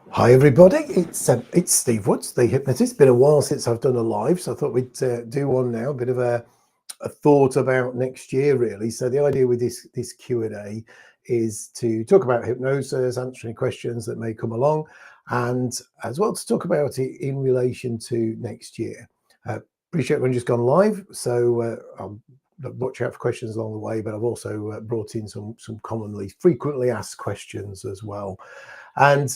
Hi everybody, it's Steve Woods, the hypnotist. Been a while since I've done a live, so I thought we'd do one now. A bit of a thought about next year, really. So the idea with this Q&A is to talk about hypnosis, answering questions that may come along, and as well to talk about it in relation to next year. Appreciate everyone just gone live, so I'll watch out for questions along the way. But I've also brought in some commonly, frequently asked questions as well, and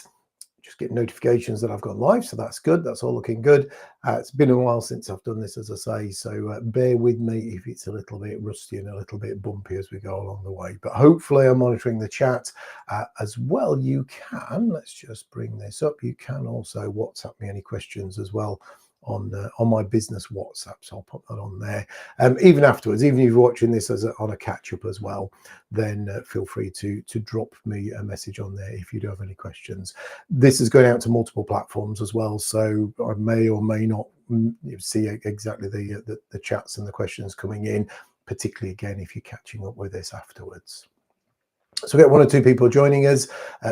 just get notifications that I've gone live, so that's good. That's all looking good. It's been a while since I've done this, as I say, so bear with me if it's a little bit rusty and a little bit bumpy as we go along the way. But hopefully I'm monitoring the chat as well. You can, let's just bring this up. You can also WhatsApp me any questions as well on my business WhatsApp, so I'll put that on there. Even afterwards, even if you're watching this on a catch up as well, then feel free to drop me a message on there if you do have any questions. This is going out to multiple platforms as well, so I may or may not see exactly the chats and the questions coming in, particularly again if you're catching up with this afterwards. So we get one or two people joining us.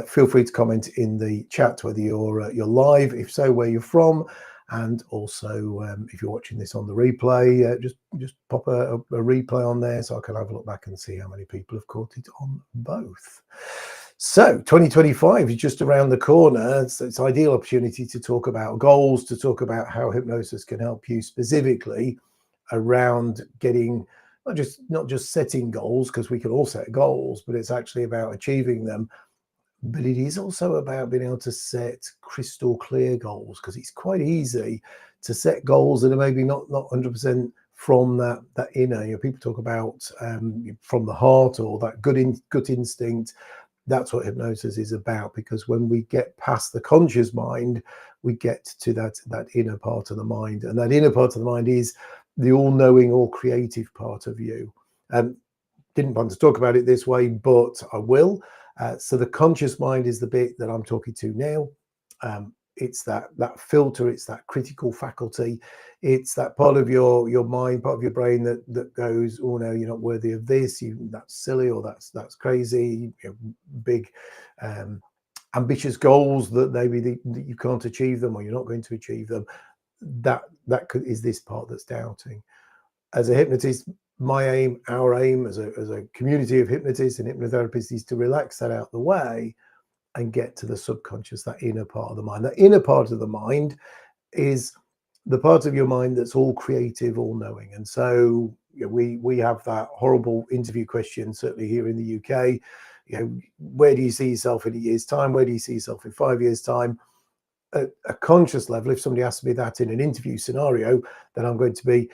Feel free to comment in the chat whether you're live, if so, where you're from, and also if you're watching this on the replay, just pop a replay on there so I can have a look back and see how many people have caught it on both. So 2025 is just around the corner. It's ideal opportunity to talk about goals, to talk about how hypnosis can help you specifically around getting not just setting goals, because we can all set goals, but it's actually about achieving them. But it is also about being able to set crystal clear goals, because it's quite easy to set goals that are maybe not 100% from that inner. People talk about from the heart, or that gut instinct. That's what hypnosis is about, because when we get past the conscious mind, we get to that inner part of the mind, and that inner part of the mind is the all-knowing, all-creative part of you. Didn't want to talk about it this way, but I will. So the conscious mind is the bit that I'm talking to now. It's that filter, it's that critical faculty, it's that part of your mind, part of your brain that goes, oh no, you're not worthy of this, that's silly, or that's crazy, big ambitious goals that maybe that you can't achieve them, or you're not going to achieve them. That is this part that's doubting. As a hypnotist, my aim, our aim as a community of hypnotists and hypnotherapists is to relax that out the way and get to the subconscious, that inner part of the mind. That inner part of the mind is the part of your mind that's all creative, all knowing. And so we have that horrible interview question, certainly here in the UK. Where do you see yourself in a year's time? Where do you see yourself in 5 years' time? At a conscious level, if somebody asks me that in an interview scenario, then I'm going to be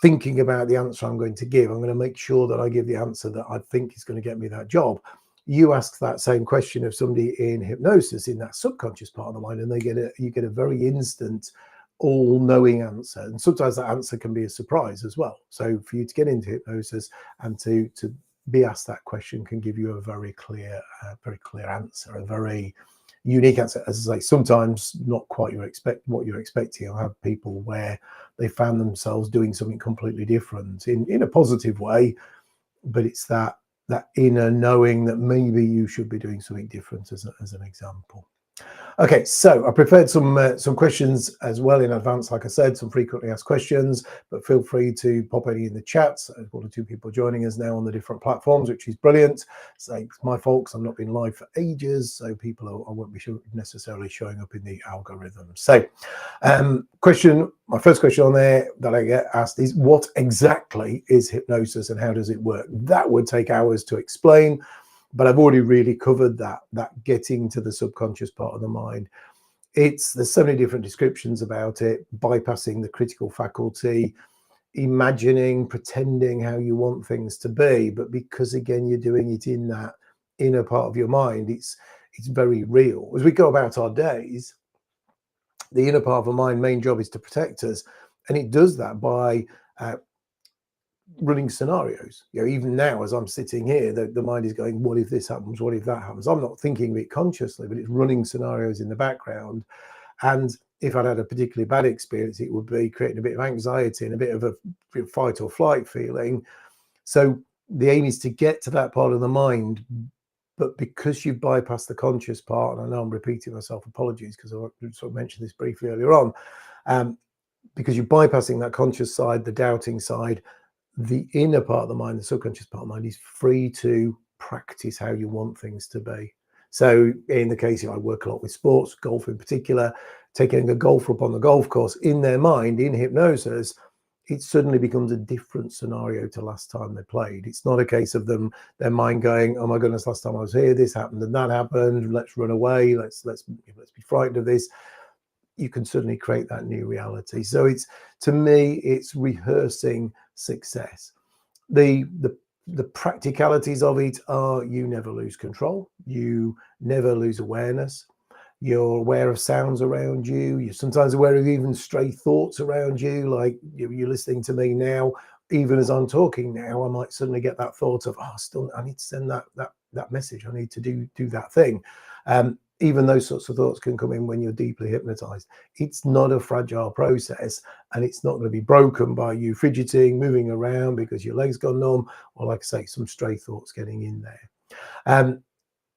thinking about the answer I'm going to give. I'm going to make sure that I give the answer that I think is going to get me that job. You ask that same question of somebody in hypnosis, in that subconscious part of the mind, and you get a very instant, all-knowing answer. And sometimes that answer can be a surprise as well. So for you to get into hypnosis and to be asked that question can give you a very clear answer, a very unique answer. As I say, sometimes not quite what you're expecting. I have people where they found themselves doing something completely different in a positive way, but it's that inner knowing that maybe you should be doing something different, as an example. Okay, so I prepared some questions as well in advance. Like I said, some frequently asked questions, but feel free to pop any in the chats. There's one or two people joining us now on the different platforms, which is brilliant. So it's my fault, because I've not been live for ages, so I won't be necessarily showing up in the algorithm. So my first question on there that I get asked is, what exactly is hypnosis and how does it work? That would take hours to explain, but I've already really covered that getting to the subconscious part of the mind. There's so many different descriptions about it: bypassing the critical faculty, imagining, pretending how you want things to be. But because again, you're doing it in that inner part of your mind, it's very real. As we go about our days, the inner part of our mind main job is to protect us, and it does that by running scenarios. Even now as I'm sitting here, the mind is going, what if this happens, what if that happens? I'm not thinking of it consciously, but it's running scenarios in the background. And if I'd had a particularly bad experience, it would be creating a bit of anxiety and a bit of a fight or flight feeling. So the aim is to get to that part of the mind But because you've bypassed the conscious part, and I know I'm repeating myself, apologies, because I sort of mentioned this briefly earlier on, because you're bypassing that conscious side, the doubting side, the inner part of the mind, the subconscious part of the mind, is free to practice how you want things to be. So in the case, I work a lot with sports, golf in particular, taking a golfer up on the golf course, in their mind, in hypnosis, it suddenly becomes a different scenario to last time they played. It's not a case of their mind going, oh my goodness, last time I was here, this happened and that happened, let's run away, let's be frightened of this. You can suddenly create that new reality. So it's, to me, it's rehearsing success. The practicalities of it are, you never lose control, you never lose awareness. You're aware of sounds around you. You're sometimes aware of even stray thoughts around you. Like you're listening to me now, even as I'm talking now, I might suddenly get that thought of, oh, I need to send that message. I need to do that thing. Even those sorts of thoughts can come in when you're deeply hypnotized. It's not a fragile process, and it's not going to be broken by you fidgeting, moving around because your legs gone numb, or, like I say, some stray thoughts getting in there.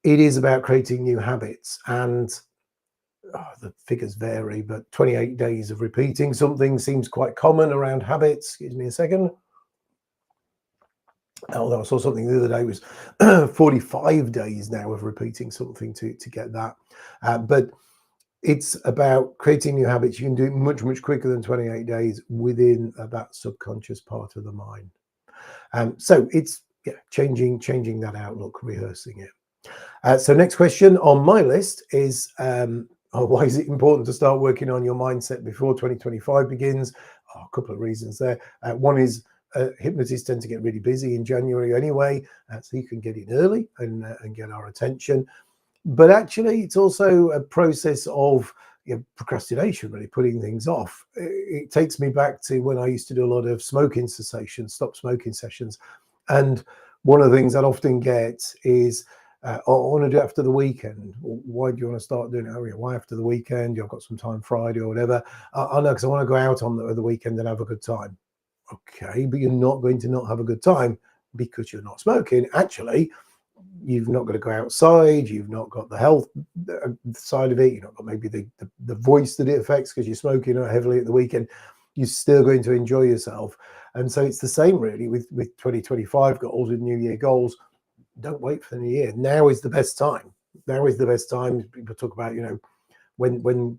It is about creating new habits, and the figures vary, but 28 days of repeating something seems quite common around habits. Excuse me a second. Although I saw something the other day was 45 days now of repeating something to get that. But it's about creating new habits. You can do it much, much quicker than 28 days within that subconscious part of the mind. So it's changing that outlook, rehearsing it. So next question on my list is, why is it important to start working on your mindset before 2025 begins? A couple of reasons there. One is hypnotists tend to get really busy in January anyway, so you can get in early and get our attention. But actually, it's also a process of procrastination, really putting things off. It takes me back to when I used to do a lot of smoking cessations, stop smoking sessions. And one of the things I'd often get is, I want to do it after the weekend. Why do you want to start doing it? Why after the weekend? You've got some time Friday or whatever. I know, because I want to go out on the weekend and have a good time. Okay, but you're not going to not have a good time because you're not smoking. Actually, you've not got to go outside. You've not got the health side of it. You've not got maybe the voice that it affects because you're smoking heavily at the weekend. You're still going to enjoy yourself. And so it's the same really with 2025 goals, with New Year goals. Don't wait for the new year. Now is the best time. Now is the best time. People talk about, when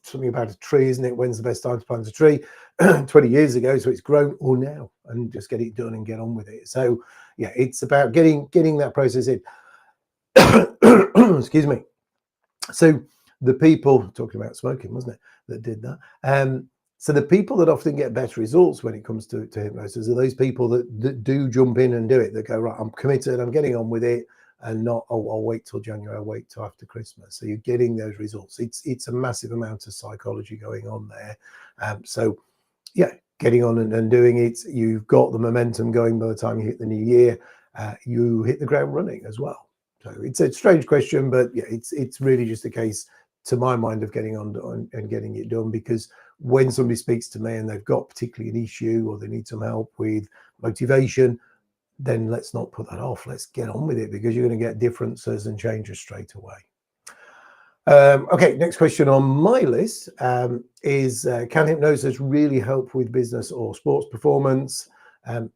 something about a tree, isn't it? When's the best time to plant a tree? 20 years ago, so it's grown, or now, and just get it done and get on with it. So yeah, it's about getting that process in. Excuse me. So the people, talking about smoking, wasn't it, that did that? So the people that often get better results when it comes to hypnosis are those people that do jump in and do it. That go, right, I'm committed, I'm getting on with it, and not, oh, I'll wait till January, I'll wait till after Christmas. So you're getting those results. It's a massive amount of psychology going on there. So yeah, getting on and doing it. You've got the momentum going by the time you hit the new year. You hit the ground running as well. So it's a strange question, but yeah, it's really just a case, to my mind, of getting on and getting it done. Because when somebody speaks to me and they've got particularly an issue or they need some help with motivation, then let's not put that off. Let's get on with it, because you're going to get differences and changes straight away. Okay, next question on my list is, can hypnosis really help with business or sports performance?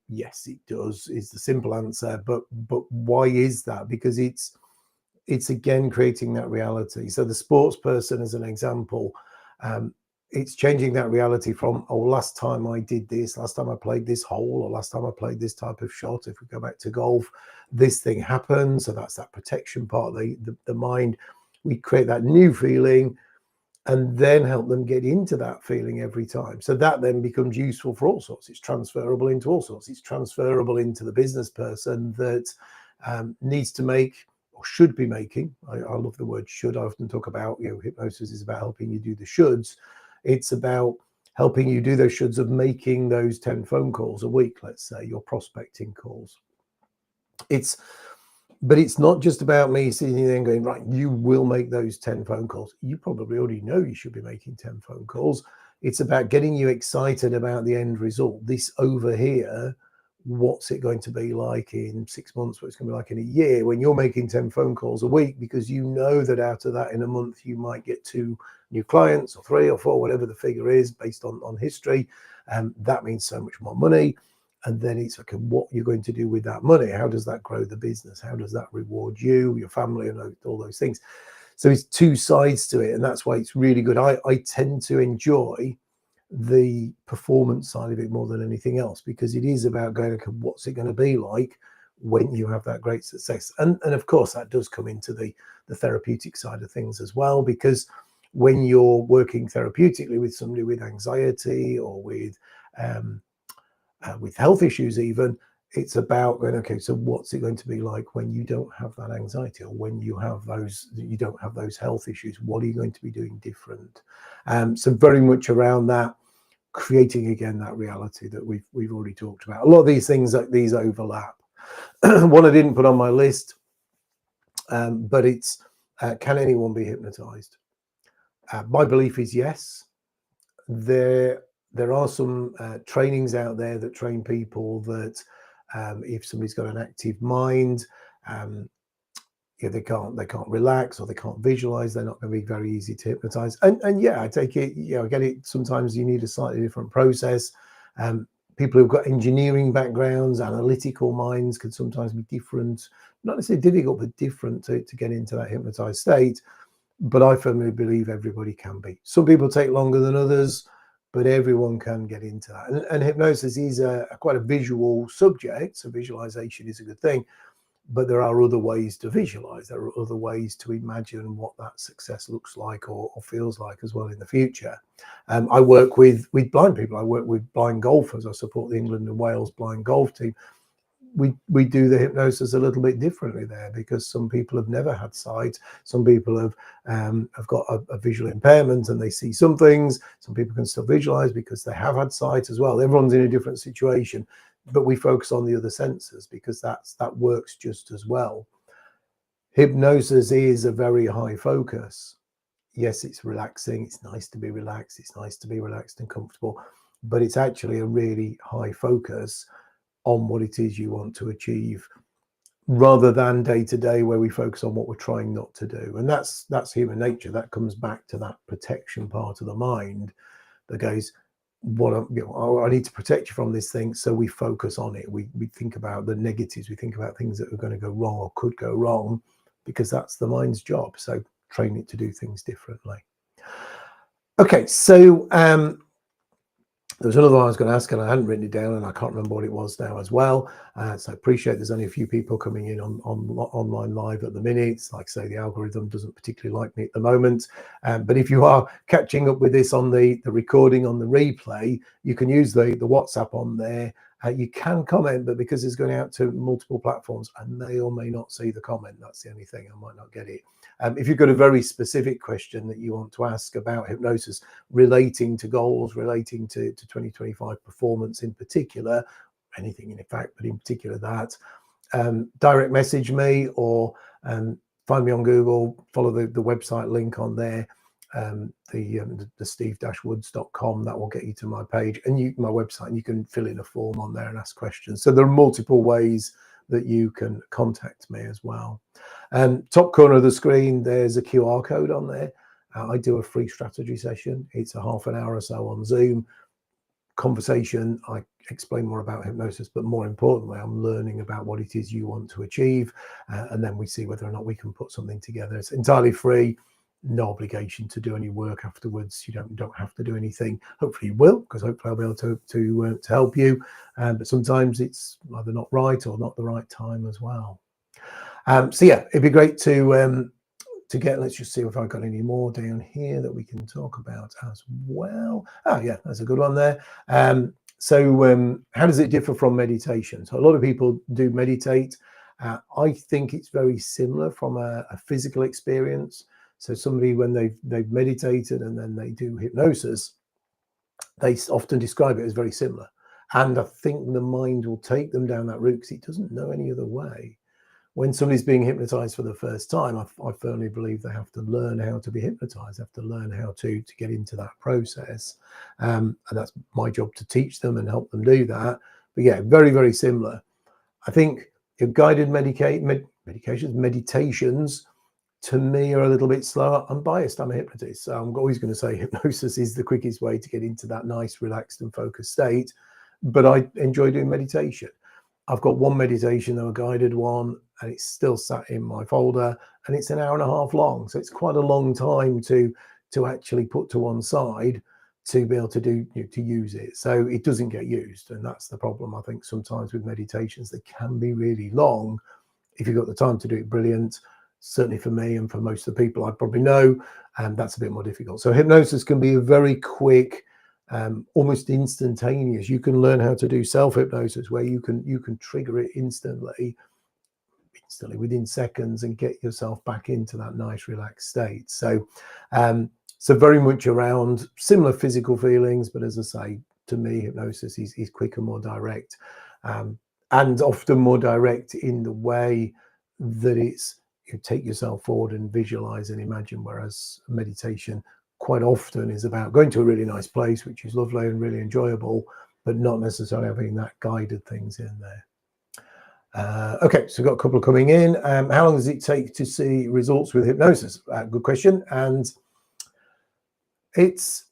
Yes, it does, is the simple answer. But why is that? Because it's again creating that reality. So the sports person, as an example, it's changing that reality from, oh, last time I did this, last time I played this hole, or last time I played this type of shot, if we go back to golf, this thing happened. So that's that protection part of the mind. We create that new feeling and then help them get into that feeling every time. So that then becomes useful for all sorts. It's transferable into all sorts. It's transferable into the business person that needs to make, or should be making, I love the word should. I often talk about, hypnosis is about helping you do the shoulds. It's about helping you do those shoulds of making those 10 phone calls a week, let's say, your prospecting calls. But it's not just about me sitting there and going, right, you will make those 10 phone calls. You probably already know you should be making 10 phone calls. It's about getting you excited about the end result. This over here what's it going to be like in 6 months, what's it going to be like in a year, when you're making 10 phone calls a week, because you know that out of that in a month you might get 2 new clients or 3 or 4, whatever the figure is based on history. That means so much more money. And then it's okay, what you're going to do with that money. How does that grow the business? How does that reward you, your family, and all those things? So it's 2 sides to it, and that's why it's really good. I tend to enjoy the performance side of it more than anything else, because it is about going, okay, what's it going to be like when you have that great success? And of course that does come into the therapeutic side of things as well, because when you're working therapeutically with somebody with anxiety or with health issues even, it's about going, okay, so what's it going to be like when you don't have that anxiety, or when you don't have those health issues? What are you going to be doing different? So very much around that, creating again that reality that we've already talked about. A lot of these things, these overlap. One I didn't put on my list, but it's can anyone be hypnotized? My belief is yes. There are some trainings out there that train people that if somebody's got an active mind, they can't relax, or they can't visualize, they're not going to be very easy to hypnotize. And yeah, I take it, I get it. Sometimes you need a slightly different process. People who've got engineering backgrounds, analytical minds, can sometimes be different, not necessarily difficult, but different to get into that hypnotized state. But I firmly believe everybody can be. Some people take longer than others, but everyone can get into that. And hypnosis is quite a visual subject, so visualization is a good thing. But there are other ways to visualize. There are other ways to imagine what that success looks like or feels like as well in the future. I work with blind people. I work with blind golfers. I support the England and Wales blind golf team. We do the hypnosis a little bit differently there, because some people have never had sight. Some people have got a visual impairment and they see some things. Some people can still visualize because they have had sight as well. Everyone's in a different situation, but we focus on the other senses because that works just as well. Hypnosis is a very high focus. Yes, it's relaxing. It's nice to be relaxed. It's nice to be relaxed and comfortable, but it's actually a really high focus on what it is you want to achieve, rather than day to day where we focus on what we're trying not to do. And that's human nature. That comes back to that protection part of the mind that goes, I need to protect you from this thing. So we focus on it. We think about the negatives. We think about things that are going to go wrong or could go wrong, because that's the mind's job. So train it to do things differently. Okay, so there was another one I was going to ask and I hadn't written it down, and I can't remember what it was now as well. So I appreciate there's only a few people coming in on online live at the minute. Like I say, the algorithm doesn't particularly like me at the moment. But if you are catching up with this on the recording, on the replay, you can use the WhatsApp on there. You can comment, but because it's going out to multiple platforms, I may or may not see the comment. That's the only thing. I might not get it. If you've got a very specific question that you want to ask about hypnosis, relating to goals, relating to 2025 performance in particular, anything in fact, but in particular that, direct message me, or find me on Google, follow the website link on there, the steve-woods.com. that will get you to my page and my website, and you can fill in a form on there and ask questions. So there are multiple ways that you can contact me as well. Top corner of the screen, there's a QR code on there. I do a free strategy session. It's a half an hour or so on Zoom conversation. I explain more about hypnosis, but more importantly, I'm learning about what it is you want to achieve, and then we see whether or not we can put something together. It's entirely free, no obligation to do any work afterwards. You don't have to do anything. Hopefully you will, because hopefully I'll be able to help you. But sometimes it's either not right or not the right time as well. So yeah, it'd be great to get, let's just see if I've got any more down here that we can talk about as well. Oh yeah, there's a good one there. So how does it differ from meditation? So a lot of people do meditate. I think it's very similar from a physical experience. So somebody, when they've meditated and then they do hypnosis, they often describe it as very similar. And I think the mind will take them down that route because it doesn't know any other way. When somebody's being hypnotized for the first time, I firmly believe they have to learn how to be hypnotized, have to learn how to get into that process. And that's my job, to teach them and help them do that. But yeah, very, very similar. I think your guided meditations to me are a little bit slower. I'm biased, I'm a hypnotist, so I'm always going to say hypnosis is the quickest way to get into that nice, relaxed and focused state. But I enjoy doing meditation. I've got one meditation, though, a guided one, and it's still sat in my folder, and it's an hour and a half long. So it's quite a long time to actually put to one side to be able to do, to use it. So it doesn't get used. And that's the problem, I think, sometimes with meditations. They can be really long. If you've got the time to do it, brilliant. Certainly for me and for most of the people I probably know, and that's a bit more difficult. So hypnosis can be a very quick, almost instantaneous. You can learn how to do self-hypnosis where you can trigger it instantly within seconds and get yourself back into that nice relaxed state. So so very much around similar physical feelings, but as I say, to me, hypnosis is quicker, more direct, and often more direct in the way that it's, you take yourself forward and visualize and imagine, whereas meditation quite often is about going to a really nice place, which is lovely and really enjoyable, but not necessarily having that guided things in there. Okay, so we've got a couple coming in. How long does it take to see results with hypnosis? Good question. And it's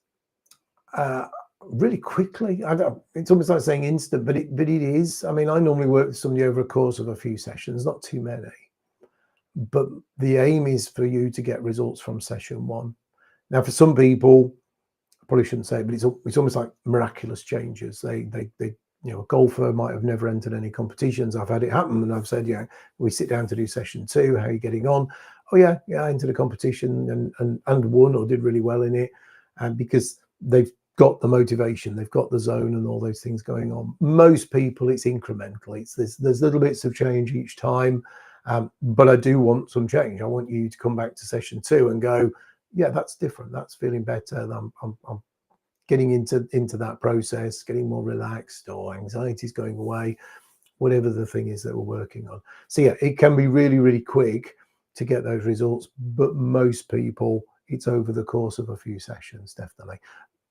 really quickly. It's almost like saying instant, but it is. I mean, I normally work with somebody over a course of a few sessions, not too many. But the aim is for you to get results from session one. Now, for some people, I probably shouldn't say it, but it's almost like miraculous changes. They a golfer might have never entered any competitions. I've had it happen, and I've said, we sit down to do session 2. How are you getting on? Oh yeah, I entered a competition and won or did really well in it, and because they've got the motivation, they've got the zone and all those things going on. Most people, it's incremental. There's little bits of change each time, but I do want some change. I want you to come back to session 2 and go, yeah, that's different. That's feeling better. I'm getting into that process, getting more relaxed, or anxiety's going away, whatever the thing is that we're working on. So yeah, it can be really, really quick to get those results, but most people, it's over the course of a few sessions, definitely.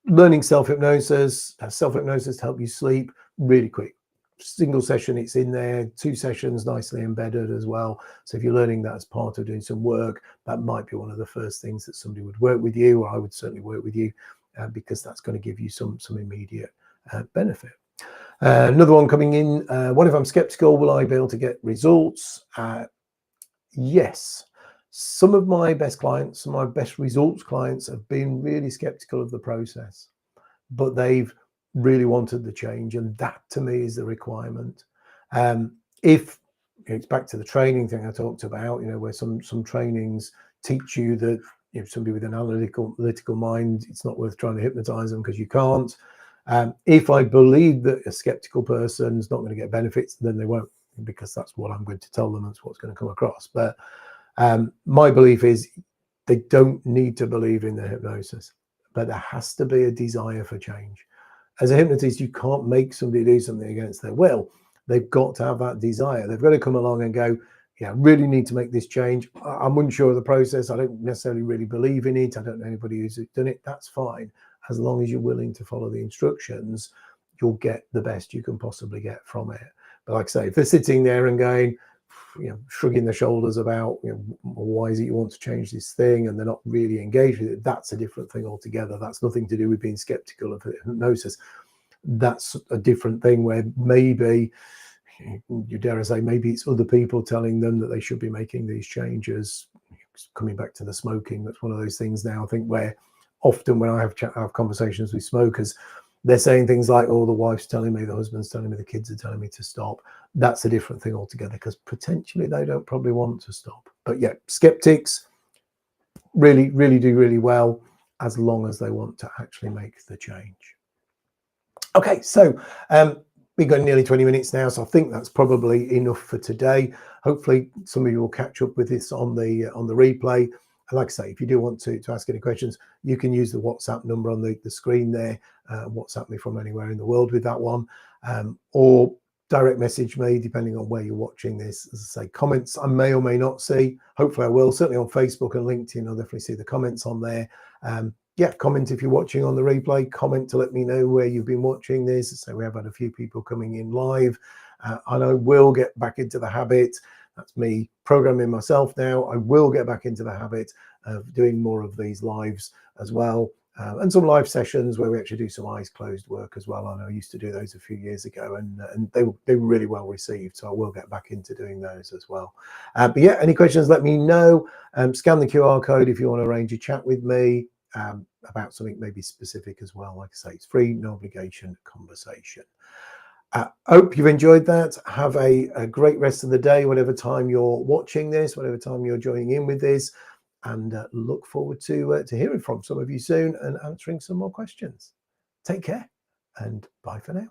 Learning self-hypnosis to help you sleep, really quick. Single session, it's in there. 2 sessions, nicely embedded as well. So if you're learning that as part of doing some work, that might be one of the first things that somebody would work with you, or I would certainly work with you, because that's going to give you some immediate benefit. Another one coming in. What if I'm skeptical? Will I be able to get results? Yes. Some of my best clients, some of my best results clients have been really skeptical of the process, but they've really wanted the change, and that to me is the requirement. If it's back to the training thing I talked about, where some trainings teach you that somebody with an analytical mind, it's not worth trying to hypnotize them because you can't. If I believe that a skeptical person is not going to get benefits, then they won't, because that's what I'm going to tell them. That's what's going to come across. But my belief is they don't need to believe in the hypnosis, but there has to be a desire for change. As a hypnotist, you can't make somebody do something against their will. They've got to have that desire. They've got to come along and go, yeah, I really need to make this change. I'm unsure of the process. I don't necessarily really believe in it. I don't know anybody who's done it. That's fine. As long as you're willing to follow the instructions, you'll get the best you can possibly get from it. But like I say, if they're sitting there and going, shrugging their shoulders about, why is it you want to change this thing, and they're not really engaged with it, that's a different thing altogether. That's nothing to do with being skeptical of hypnosis. That's a different thing where maybe, you dare I say, maybe it's other people telling them that they should be making these changes. Coming back to the smoking, that's one of those things now, I think, where often when I have conversations with smokers, they're saying things like, oh, the wife's telling me, the husband's telling me, the kids are telling me to stop. That's a different thing altogether, because potentially they don't probably want to stop. But yeah, skeptics really, really do really well as long as they want to actually make the change. Okay, so we've got nearly 20 minutes now, so I think that's probably enough for today. Hopefully some of you will catch up with this on the replay. And like I say, if you do want to ask any questions, you can use the WhatsApp number on the screen there, WhatsApp me from anywhere in the world with that one, or direct message me, depending on where you're watching this. As I say, comments I may or may not see. Hopefully I will. Certainly on Facebook and LinkedIn, I'll definitely see the comments on there. yeah, comment if you're watching on the replay, comment to let me know where you've been watching this. So we have had a few people coming in live, and I will get back into the habit. That's me programming myself now. I will get back into the habit of doing more of these lives as well. And some live sessions where we actually do some eyes closed work as well. I know I used to do those a few years ago, and they were really well received. So I will get back into doing those as well. But yeah, any questions, let me know. Scan the QR code if you want to arrange a chat with me about something maybe specific as well. Like I say, it's free, no obligation conversation. Hope you've enjoyed that. Have a great rest of the day, whatever time you're watching this, whatever time you're joining in with this, and look forward to hearing from some of you soon and answering some more questions. Take care and bye for now.